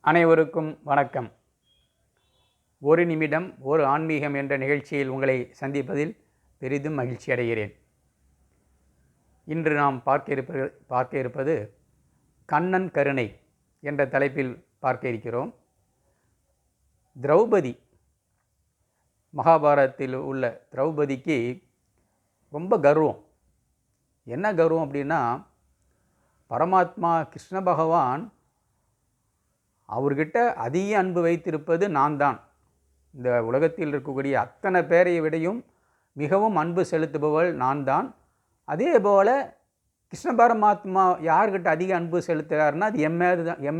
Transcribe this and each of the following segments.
அனைவருக்கும் வணக்கம். ஒரு நிமிடம் ஒரு ஆன்மீகம் என்ற நிகழ்ச்சியில் உங்களை சந்திப்பதில் பெரிதும் மகிழ்ச்சி அடைகிறேன். இன்று நாம் பார்க்க இருப்பது கண்ணன் கருணை என்ற தலைப்பில் பார்க்க இருக்கிறோம். திரௌபதி, மகாபாரதத்தில் உள்ள திரௌபதிக்கு ரொம்ப கர்வம். என்ன கர்வம் அப்படின்னா, பரமாத்மா கிருஷ்ண பகவான் அவர்கிட்ட அதிக அன்பு வைத்திருப்பது நான் தான். இந்த உலகத்தில் இருக்கக்கூடிய அத்தனை பேரை விடையும் மிகவும் அன்பு செலுத்துபவள் நான் தான். அதே போல் கிருஷ்ண பரமாத்மா யார்கிட்ட அதிக அன்பு செலுத்துகிறாருன்னா அது என்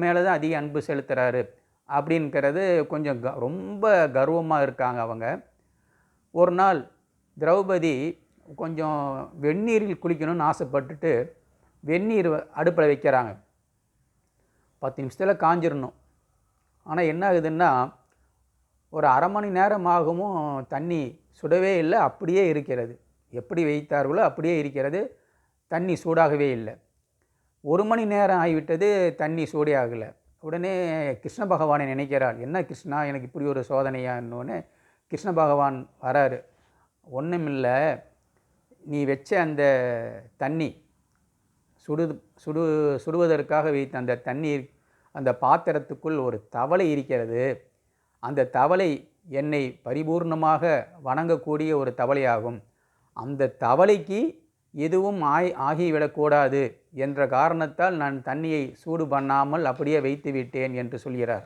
மேலே தான் அதிக அன்பு செலுத்துகிறாரு அப்படிங்கிறது கொஞ்சம் ரொம்ப கர்வமாக இருக்காங்க அவங்க. ஒரு நாள் திரௌபதி கொஞ்சம் வெந்நீரில் குளிக்கணும்னு ஆசைப்பட்டுட்டு வெந்நீர் அடுப்பில் வைக்கிறாங்க. 10 நிமிஷத்தில் காஞ்சிடணும். ஆனால் என்ன ஆகுதுன்னா, ஒரு அரை மணி நேரம் ஆகவும் தண்ணி சுடவே இல்லை, அப்படியே இருக்கிறது. எப்படி வைத்தார்களோ அப்படியே இருக்கிறது, தண்ணி சூடாகவே இல்லை. 1 மணி நேரம் ஆகிவிட்டது, தண்ணி சூடே ஆகலை. உடனே கிருஷ்ண பகவானை நினைக்கிறாள், என்ன கிருஷ்ணா எனக்கு இப்படி ஒரு சோதனையானோன்னு கிருஷ்ண பகவான் வராரு. ஒன்றுமில்லை, நீ வச்ச அந்த தண்ணி சுடுவதற்காக வைத்த அந்த தண்ணீர், அந்த பாத்திரத்துக்குள் ஒரு தவளை இருக்கிறது. அந்த தவளை என்னை பரிபூர்ணமாக வணங்கக்கூடிய ஒரு தவளையாகும். அந்த தவளைக்கு எதுவும் ஆகிவிடக்கூடாது என்ற காரணத்தால் நான் தண்ணியை சூடு பண்ணாமல் அப்படியே வைத்து விட்டேன் என்று சொல்கிறார்.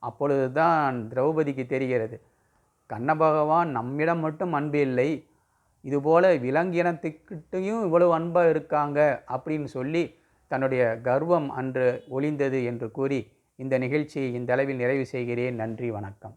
அப்பொழுது தான் திரௌபதிக்கு தெரிகிறது, கண்ண பகவான் நம்மிடம் மட்டும் அன்பு இல்லை, இதுபோல் விலங்கினத்துக்கிட்டையும் இவ்வளவு அன்பாக இருக்காங்க அப்படின்னு சொல்லி தன்னுடைய கர்வம் அன்று ஒளிந்தது என்று கூறி இந்த நிகழ்ச்சியை இந்த அளவில் நிறைவு செய்கிறேன். நன்றி, வணக்கம்.